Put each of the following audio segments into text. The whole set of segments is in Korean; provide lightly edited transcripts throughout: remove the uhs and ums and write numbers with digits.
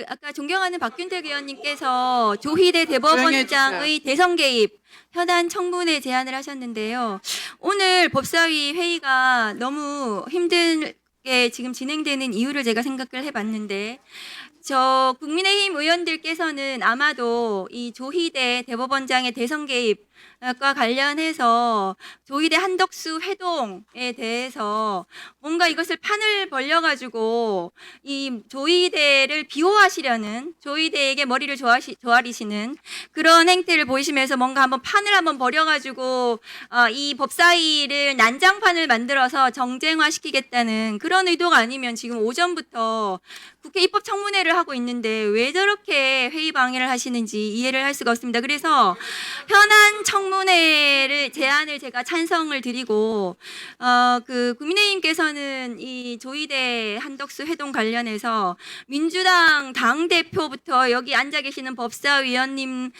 아까 존경하는 박균택 의원님께서 조희대 조용히 대법원장의 대선 개입 현안 청문회 제안을 하셨는데요. 오늘 법사위 회의가 너무 힘들게 지금 진행되는 이유를 제가 생각을 해봤는데, 저 국민의힘 의원들께서는 아마도 이 조희대 대법원장의 대선 개입과 관련해서 조희대 한덕수 회동에 대해서 뭔가 이것을 판을 벌려가지고 이 조희대를 비호하시려는, 조희대에게 머리를 조아리시는 그런 행태를 보이시면서 뭔가 한번 판을 한번 벌여가지고 이 법사위를 난장판을 만들어서 정쟁화시키겠다는 그런 의도가 아니면 지금 오전부터 국회 입법청문회를 하고 있는데 왜 저렇게 회의 방해를 하시는지 이해를 할 수가 없습니다. 그래서 현안 청문회를 제안을 제가 찬성을 드리고, 국민의힘께서는 이 조희대 한덕수 회동 관련해서 민주당 당 대표부터 여기 앉아 계시는 법사위원님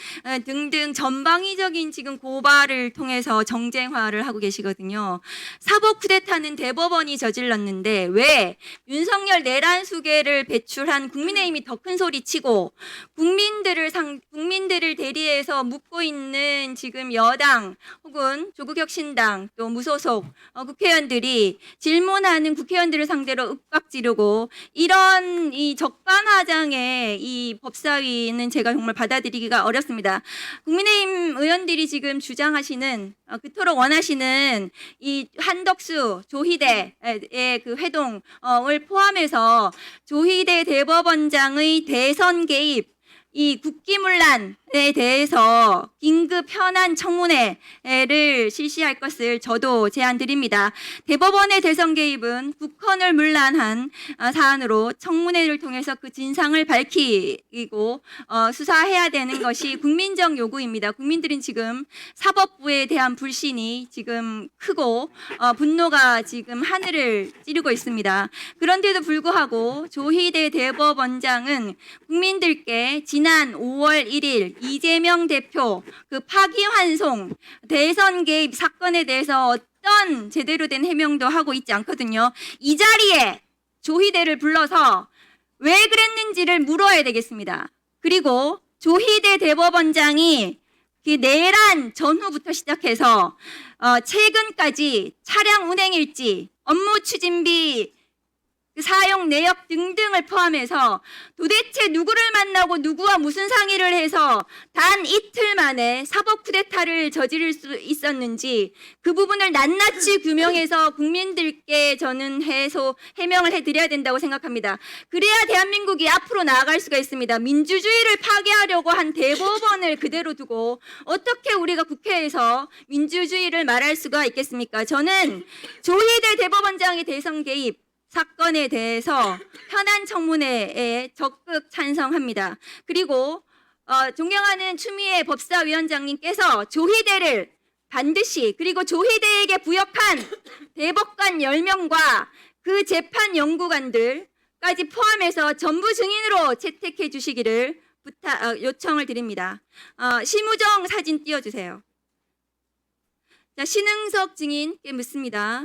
등등 전방위적인 지금 고발을 통해서 정쟁화를 하고 계시거든요. 사법 쿠데타는 대법원이 저질렀는데 왜 윤석열 내란 수계를 배출한 국민의힘이 더 큰 소리 치고 국민들을 대리해서 묻고 있는 지금 여당 혹은 조국혁신당 또 무소속 국회의원들이 질문하는 국회의원들을 상대로 윽박 지르고 이런 이 적반하장의 이 법사위는 제가 정말 받아들이기가 어렵습니다. 국민의힘 의원들이 지금 주장하시는 그토록 원하시는 이 한덕수 조희대의 그 회동을 포함해서 조희대 대법원장의 대선 개입, 이 국기문란에 대해서 긴급 현안 청문회를 실시할 것을 저도 제안드립니다. 대법원의 대선 개입은 국헌을 문란한 사안으로 청문회를 통해서 그 진상을 밝히고 수사해야 되는 것이 국민적 요구입니다. 국민들은 지금 사법부에 대한 불신이 지금 크고 분노가 지금 하늘을 찌르고 있습니다. 그런데도 불구하고 조희대 대법원장은 국민들께 지난 5월 1일 이재명 대표 그 파기환송 대선 개입 사건에 대해서 어떤 제대로 된 해명도 하고 있지 않거든요. 이 자리에 조희대를 불러서 왜 그랬는지를 물어야 되겠습니다. 그리고 조희대 대법원장이 그 내란 전후부터 시작해서 최근까지 차량 운행일지, 업무 추진비 사용 내역 등등을 포함해서 도대체 누구를 만나고 누구와 무슨 상의를 해서 단 이틀 만에 사법 쿠데타를 저지를 수 있었는지 그 부분을 낱낱이 규명해서 국민들께 저는 해명을 해드려야 된다고 생각합니다. 그래야 대한민국이 앞으로 나아갈 수가 있습니다. 민주주의를 파괴하려고 한 대법원을 그대로 두고 어떻게 우리가 국회에서 민주주의를 말할 수가 있겠습니까? 저는 조희대 대법원장의 대선 개입 사건에 대해서 현안 청문회에 적극 찬성합니다. 그리고 존경하는 추미애 법사위원장님께서 조희대를 반드시, 그리고 조희대에게 부역한 대법관 10명과 그 재판 연구관들까지 포함해서 전부 증인으로 채택해 주시기를 요청을 드립니다. 심우정 사진 띄워주세요. 자, 신흥석 증인께 묻습니다.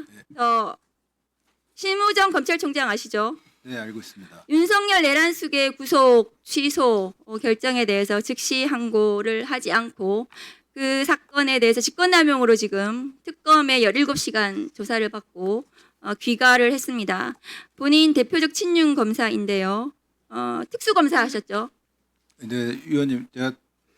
심우정 검찰총장 아시죠? 네, 알고 있습니다. 윤석열 내란 수계 구속 취소 결정에 대해서 즉시 항고를 하지 않고 그 사건에 대해서 직권남용으로 지금 특검에 17시간 조사를 받고 귀가를 했습니다. 본인 대표적 친윤 검사인데요. 특수검사 하셨죠? 네, 위원님, 제가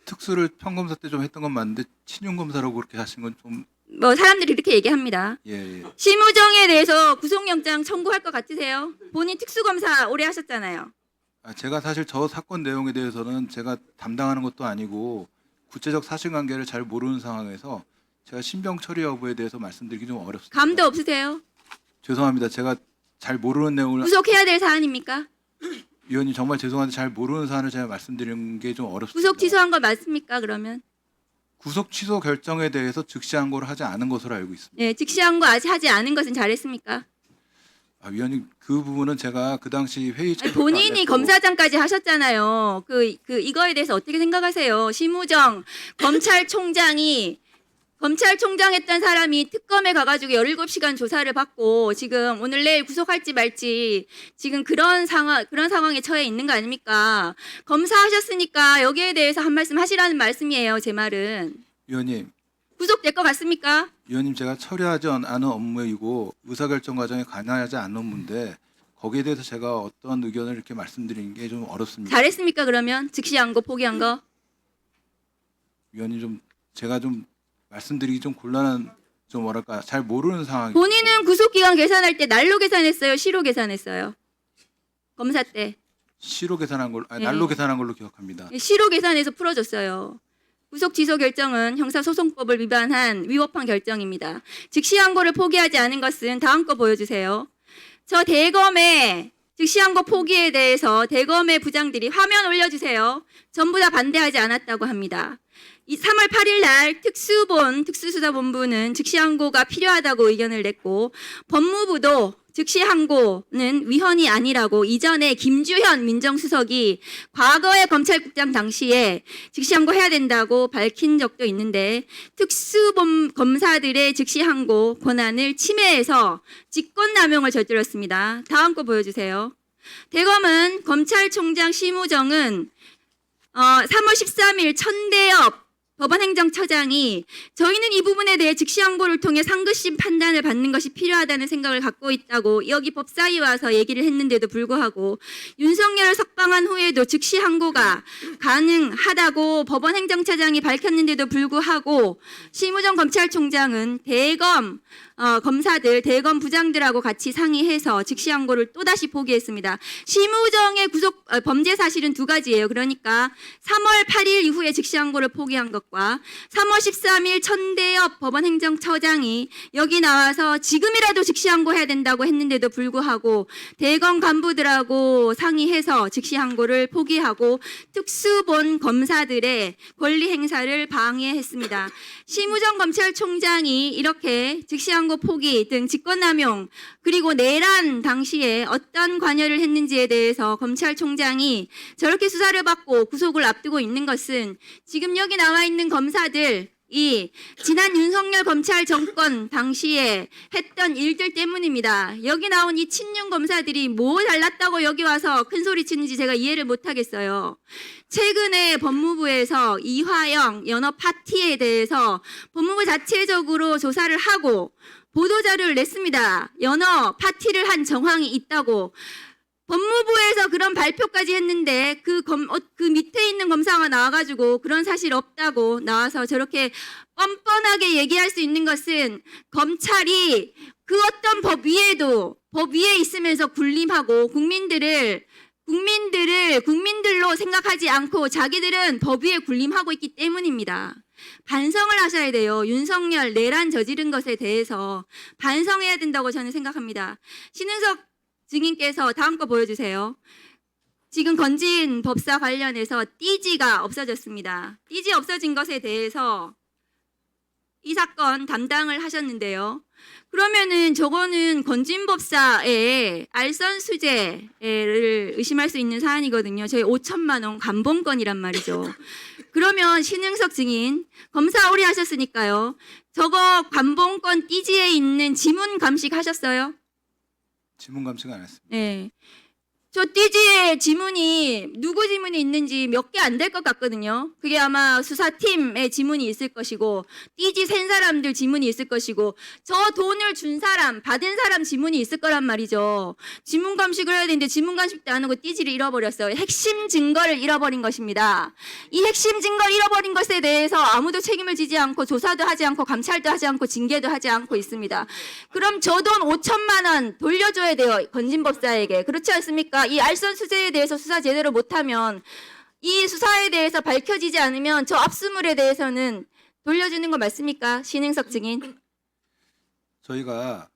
특수를 평검사 때 좀 했던 건 맞는데 친윤 검사라고 그렇게 하신 건 좀 사람들이 이렇게 얘기합니다. 예. 심우정에 대해서 구속영장 청구할 것 같으세요? 본인 특수검사 오래 하셨잖아요. 제가 사실 저 사건 내용에 대해서는 제가 담당하는 것도 아니고 구체적 사실관계를 잘 모르는 상황에서 제가 신병 처리 여부에 대해서 말씀드리기 좀 어렵습니다. 감도 없으세요? 죄송합니다. 제가 잘 모르는 내용을 구속해야 될 사안입니까? 위원님 정말 죄송한데 잘 모르는 사안을 제가 말씀드리는 게 좀 어렵습니다. 구속 취소한 거 맞습니까? 그러면? 구속 취소 결정에 대해서 즉시 항고를 하지 않은 것으로 알고 있습니다. 네, 즉시 항고 아직 하지 않은 것은 잘했습니까? 위원님 그 부분은 제가 그 당시 회의 아니, 본인이 검사장까지 하셨잖아요. 이거에 대해서 어떻게 생각하세요? 심우정 검찰총장이 검찰총장 했던 사람이 특검에 가가지고 17시간 조사를 받고 지금 오늘 내일 구속할지 말지 지금 그런 상황에 처해 있는 거 아닙니까? 검사하셨으니까 여기에 대해서 한 말씀 하시라는 말씀이에요, 제 말은. 위원님, 구속될 것 같습니까? 위원님 제가 처리하지 않은 업무이고 의사결정 과정에 관여하지 않는 업무인데 거기에 대해서 제가 어떤 의견을 이렇게 말씀드리는 게 좀 어렵습니다. 잘했습니까, 그러면? 즉시한 거, 포기한 거? 위원님 좀 제가 좀 말씀드리기 좀 곤란한 좀 뭐랄까 잘 모르는 상황이. 본인은 구속기간 계산할 때 날로 계산했어요, 시로 계산했어요? 검사 때. 시로 계산한 걸로, 네. 날로 계산한 걸로 기억합니다. 시로 계산해서 풀어줬어요. 구속 취소 결정은 형사소송법을 위법한 결정입니다. 즉시항고를 포기하지 않은 것은 다음 거 보여주세요. 저 대검의 즉시항고 포기에 대해서 대검의 부장들이 화면 올려주세요. 전부 다 반대하지 않았다고 합니다. 3월 8일 날 특수수사본부는 즉시항고가 필요하다고 의견을 냈고 법무부도 즉시항고는 위헌이 아니라고 이전에 김주현 민정수석이 과거의 검찰국장 당시에 즉시항고 해야 된다고 밝힌 적도 있는데 특수검사들의 즉시항고 권한을 침해해서 직권남용을 저질렀습니다. 다음 거 보여주세요. 대검은 검찰총장 심우정은 3월 13일 천대엽 법원행정처장이 저희는 이 부분에 대해 즉시항고를 통해 상급심 판단을 받는 것이 필요하다는 생각을 갖고 있다고 여기 법사위 와서 얘기를 했는데도 불구하고 윤석열을 석방한 후에도 즉시항고가 가능하다고 법원행정처장이 밝혔는데도 불구하고 심우정 검찰총장은 대검 검사들, 대검 부장들하고 같이 상의해서 즉시항고를 또다시 포기했습니다. 심우정의 범죄 사실은 두 가지예요. 그러니까 3월 8일 이후에 즉시항고를 포기한 것과 3월 13일 천대엽 법원행정처장이 여기 나와서 지금이라도 즉시항고 해야 된다고 했는데도 불구하고 대검 간부들하고 상의해서 즉시항고를 포기하고 특수본 검사들의 권리 행사를 방해했습니다. 심우정 검찰총장이 이렇게 즉시항고 포기 등 직권남용 그리고 내란 당시에 어떤 관여를 했는지에 대해서 검찰총장이 저렇게 수사를 받고 구속을 앞두고 있는 것은 지금 여기 나와 있는 검사들 이 지난 윤석열 검찰 정권 당시에 했던 일들 때문입니다. 여기 나온 이 친윤 검사들이 뭐 잘났다고 여기 와서 큰 소리 치는지 제가 이해를 못 하겠어요. 최근에 법무부에서 이화영 연어 파티에 대해서 법무부 자체적으로 조사를 하고 보도자료를 냈습니다. 연어 파티를 한 정황이 있다고. 법무부에서 그런 발표까지 했는데 그 밑에 있는 검사가 나와가지고 그런 사실 없다고 나와서 저렇게 뻔뻔하게 얘기할 수 있는 것은 검찰이 그 어떤 법 위에 있으면서 군림하고 국민들로 생각하지 않고 자기들은 법 위에 군림하고 있기 때문입니다. 반성을 하셔야 돼요. 윤석열 내란 저지른 것에 대해서 반성해야 된다고 저는 생각합니다. 신은석 증인께서 다음 거 보여주세요. 지금 건진 법사 관련해서 띠지가 없어졌습니다. 띠지 없어진 것에 대해서 이 사건 담당을 하셨는데요. 그러면은 저거는 건진 법사의 알선 수재를 의심할 수 있는 사안이거든요. 저희 5천만 원 감봉권이란 말이죠. 그러면 신흥석 증인 검사 오래 하셨으니까요. 저거 감봉권 띠지에 있는 지문 감식 하셨어요? 지문 감식 안 했습니다. 네. 저 띠지에 지문이 누구 지문이 있는지 몇 개 안 될 것 같거든요. 그게 아마 수사팀의 지문이 있을 것이고 띠지 센 사람들 지문이 있을 것이고 저 돈을 준 사람 받은 사람 지문이 있을 거란 말이죠. 지문 감식을 해야 되는데 지문 감식도 안 하고 띠지를 잃어버렸어요. 핵심 증거를 잃어버린 것입니다. 이 핵심 증거를 잃어버린 것에 대해서 아무도 책임을 지지 않고 조사도 하지 않고 감찰도 하지 않고 징계도 하지 않고 있습니다. 그럼 저 돈 5천만 원 돌려줘야 돼요. 건진법사에게. 그렇지 않습니까? 이 알선 수재에 대해서 수사 제대로 못하면 이 수사에 대해서 밝혀지지 않으면 저 압수물에 대해서는 돌려주는 거 맞습니까? 신흥석 증인. 저희가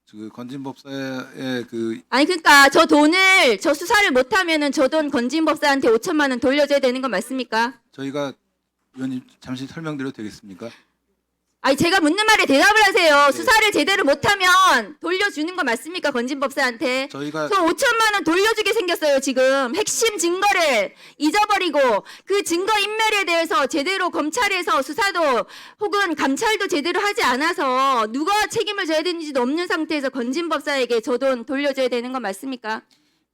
그 건진법사의 아니 그러니까 저 돈을 저 수사를 못하면은 저 돈 건진법사한테 5천만 원 돌려줘야 되는 거 맞습니까? 저희가 위원님 잠시 설명드려도 되겠습니까? 아니 제가 묻는 말에 대답을 하세요. 네. 수사를 제대로 못하면 돌려주는 거 맞습니까? 건진법사한테. 저희가 저 5천만 원 돌려주게 생겼어요. 지금 핵심 증거를 잊어버리고 그 증거 인멸에 대해서 제대로 검찰에서 수사도 혹은 감찰도 제대로 하지 않아서 누가 책임을 져야 되는지도 없는 상태에서 건진법사에게 저 돈 돌려줘야 되는 거 맞습니까?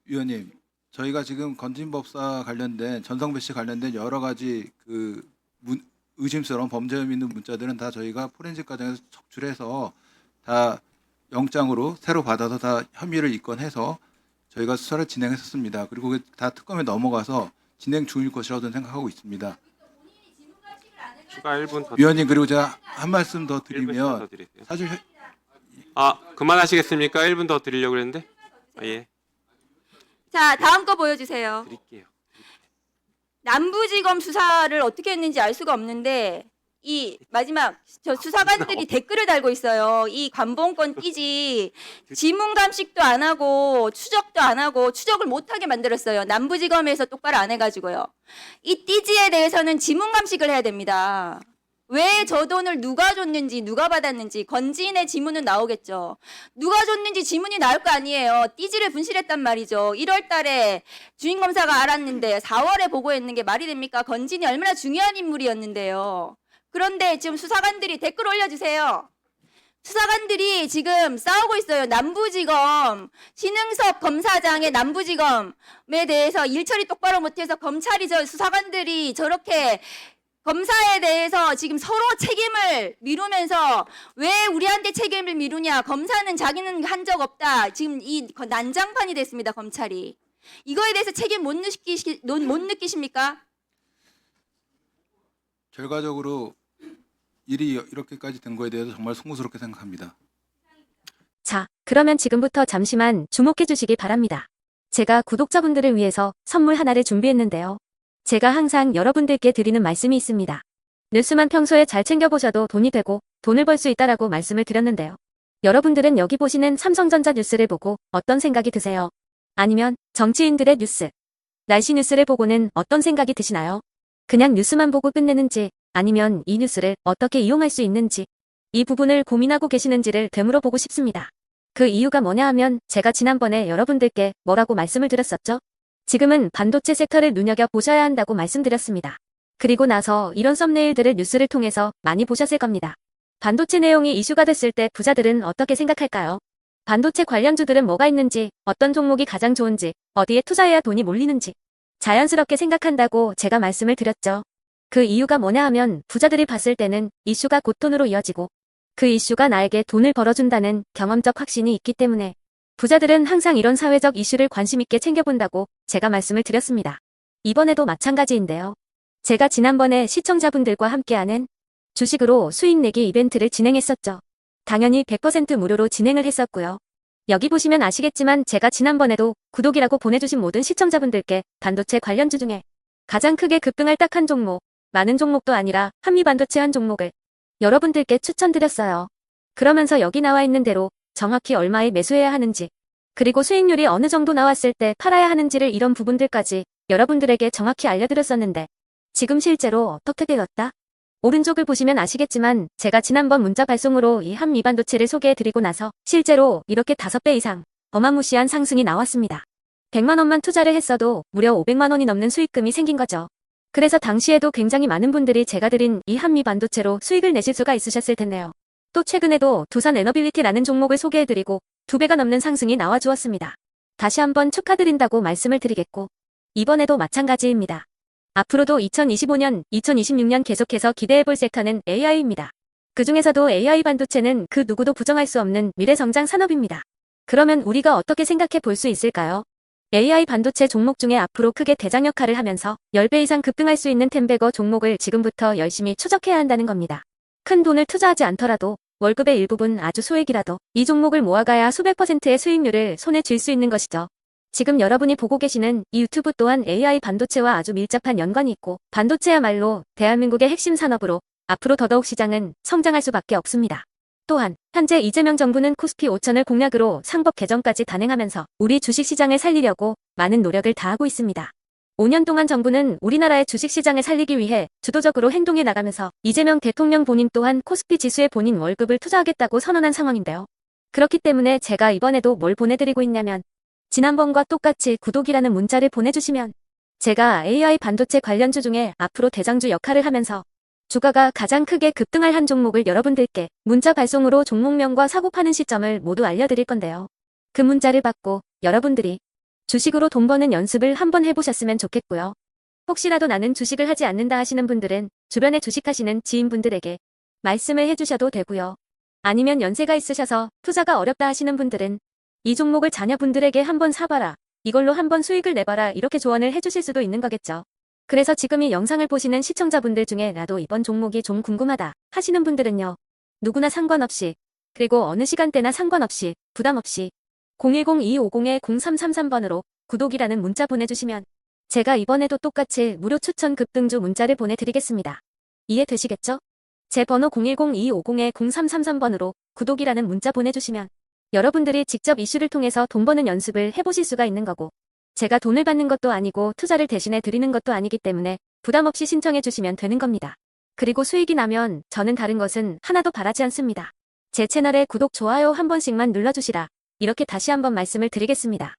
위원님, 저희가 지금 건진법사 관련된 전성배 씨 관련된 여러 가지 그 의심스러운 범죄 혐의 있는 문자들은 다 저희가 포렌식 과정에서 적출해서 다 영장으로 새로 받아서 다 혐의를 입건해서 저희가 수사를 진행했었습니다. 그리고 그게 다 특검에 넘어가서 진행 중일 것이라고 저는 생각하고 있습니다. 추가 1분 더. 위원님, 그리고 제가 한 말씀 더 1분 더 드리면 드리세요. 사실 그만하시겠습니까? 1분 더 드리려고 그랬는데. 예. 자, 다음 거 보여주세요. 드릴게요. 남부지검 수사를 어떻게 했는지 알 수가 없는데 이 마지막 저 수사관들이 댓글을 달고 있어요. 이 관봉권 띠지 지문 감식도 안 하고 추적도 안 하고 추적을 못하게 만들었어요. 남부지검에서 똑바로 안 해가지고요. 이 띠지에 대해서는 지문 감식을 해야 됩니다. 왜 저 돈을 누가 줬는지 누가 받았는지 건진의 지문은 나오겠죠. 누가 줬는지 지문이 나올 거 아니에요. 띠지를 분실했단 말이죠. 1월 달에 주임검사가 알았는데 4월에 보고했는 게 말이 됩니까? 건진이 얼마나 중요한 인물이었는데요. 그런데 지금 수사관들이 댓글 올려주세요. 수사관들이 지금 싸우고 있어요. 남부지검 신흥섭 검사장의 남부지검에 대해서 일처리 똑바로 못해서 검찰이 수사관들이 저렇게 검사에 대해서 지금 서로 책임을 미루면서 왜 우리한테 책임을 미루냐. 검사는 자기는 한 적 없다. 지금 이 난장판이 됐습니다. 검찰이. 이거에 대해서 책임 못 느끼십니까? 결과적으로 일이 이렇게까지 된 거에 대해서 정말 송구스럽게 생각합니다. 자, 그러면 지금부터 잠시만 주목해 주시기 바랍니다. 제가 구독자분들을 위해서 선물 하나를 준비했는데요. 제가 항상 여러분들께 드리는 말씀이 있습니다. 뉴스만 평소에 잘 챙겨보셔도 돈이 되고 돈을 벌 수 있다라고 말씀을 드렸는데요. 여러분들은 여기 보시는 삼성전자 뉴스를 보고 어떤 생각이 드세요? 아니면 정치인들의 뉴스, 날씨 뉴스를 보고는 어떤 생각이 드시나요? 그냥 뉴스만 보고 끝내는지 아니면 이 뉴스를 어떻게 이용할 수 있는지 이 부분을 고민하고 계시는지를 되물어보고 싶습니다. 그 이유가 뭐냐 하면 제가 지난번에 여러분들께 뭐라고 말씀을 드렸었죠? 지금은 반도체 섹터를 눈여겨보셔야 한다고 말씀드렸습니다. 그리고 나서 이런 썸네일들을 뉴스를 통해서 많이 보셨을 겁니다. 반도체 내용이 이슈가 됐을 때 부자들은 어떻게 생각할까요? 반도체 관련주들은 뭐가 있는지, 어떤 종목이 가장 좋은지, 어디에 투자해야 돈이 몰리는지 자연스럽게 생각한다고 제가 말씀을 드렸죠. 그 이유가 뭐냐 하면 부자들이 봤을 때는 이슈가 곧 돈으로 이어지고 그 이슈가 나에게 돈을 벌어준다는 경험적 확신이 있기 때문에 부자들은 항상 이런 사회적 이슈를 관심 있게 챙겨본다고 제가 말씀을 드렸습니다. 이번에도 마찬가지인데요. 제가 지난번에 시청자분들과 함께하는 주식으로 수익 내기 이벤트를 진행했었죠. 당연히 100% 무료로 진행을 했었고요. 여기 보시면 아시겠지만 제가 지난번에도 구독이라고 보내주신 모든 시청자분들께 반도체 관련주 중에 가장 크게 급등할 딱 한 종목, 많은 종목도 아니라 한미반도체 한 종목을 여러분들께 추천드렸어요. 그러면서 여기 나와 있는 대로 정확히 얼마에 매수해야 하는지, 그리고 수익률이 어느 정도 나왔을 때 팔아야 하는지를 이런 부분들까지 여러분들에게 정확히 알려드렸었는데 지금 실제로 어떻게 되었다? 오른쪽을 보시면 아시겠지만 제가 지난번 문자 발송으로 이 한미반도체를 소개해드리고 나서 실제로 이렇게 5배 이상 어마무시한 상승이 나왔습니다. 100만 원만 투자를 했어도 무려 500만 원이 넘는 수익금이 생긴 거죠. 그래서 당시에도 굉장히 많은 분들이 제가 드린 이 한미반도체로 수익을 내실 수가 있으셨을 텐데요. 또 최근에도 두산 에너빌리티라는 종목을 소개해드리고 2배가 넘는 상승이 나와주었습니다. 다시 한번 축하드린다고 말씀을 드리겠고 이번에도 마찬가지입니다. 앞으로도 2025년, 2026년 계속해서 기대해볼 섹터는 AI입니다. 그 중에서도 AI 반도체는 그 누구도 부정할 수 없는 미래성장 산업입니다. 그러면 우리가 어떻게 생각해 볼 수 있을까요? AI 반도체 종목 중에 앞으로 크게 대장 역할을 하면서 10배 이상 급등할 수 있는 템베거 종목을 지금부터 열심히 추적해야 한다는 겁니다. 큰 돈을 투자하지 않더라도 월급의 일부분 아주 소액이라도 이 종목을 모아가야 수백 %의 수익률을 손에 쥘 수 있는 것이죠. 지금 여러분이 보고 계시는 이 유튜브 또한 AI 반도체와 아주 밀접한 연관이 있고 반도체야말로 대한민국의 핵심 산업으로 앞으로 더더욱 시장은 성장할 수밖에 없습니다. 또한 현재 이재명 정부는 코스피 5천을 공약으로 상법 개정까지 단행하면서 우리 주식시장을 살리려고 많은 노력을 다하고 있습니다. 5년 동안 정부는 우리나라의 주식시장을 살리기 위해 주도적으로 행동해 나가면서 이재명 대통령 본인 또한 코스피 지수에 본인 월급을 투자하겠다고 선언한 상황인데요. 그렇기 때문에 제가 이번에도 뭘 보내드리고 있냐면 지난번과 똑같이 구독이라는 문자를 보내주시면 제가 AI 반도체 관련주 중에 앞으로 대장주 역할을 하면서 주가가 가장 크게 급등할 한 종목을 여러분들께 문자 발송으로 종목명과 사고 파는 시점을 모두 알려드릴 건데요. 그 문자를 받고 여러분들이 주식으로 돈 버는 연습을 한번 해보셨으면 좋겠고요. 혹시라도 나는 주식을 하지 않는다 하시는 분들은 주변에 주식하시는 지인분들에게 말씀을 해주셔도 되고요. 아니면 연세가 있으셔서 투자가 어렵다 하시는 분들은 이 종목을 자녀분들에게 한번 사봐라. 이걸로 한번 수익을 내봐라. 이렇게 조언을 해주실 수도 있는 거겠죠. 그래서 지금 이 영상을 보시는 시청자분들 중에 나도 이번 종목이 좀 궁금하다 하시는 분들은요. 누구나 상관없이 그리고 어느 시간대나 상관없이 부담 없이 010-2250-0333번으로 구독이라는 문자 보내주시면 제가 이번에도 똑같이 무료 추천 급등주 문자를 보내드리겠습니다. 이해되시겠죠? 제 번호 010-2250-0333번으로 구독이라는 문자 보내주시면 여러분들이 직접 이슈를 통해서 돈 버는 연습을 해보실 수가 있는 거고 제가 돈을 받는 것도 아니고 투자를 대신해 드리는 것도 아니기 때문에 부담 없이 신청해 주시면 되는 겁니다. 그리고 수익이 나면 저는 다른 것은 하나도 바라지 않습니다. 제 채널에 구독, 좋아요 한 번씩만 눌러주시라. 이렇게 다시 한번 말씀을 드리겠습니다.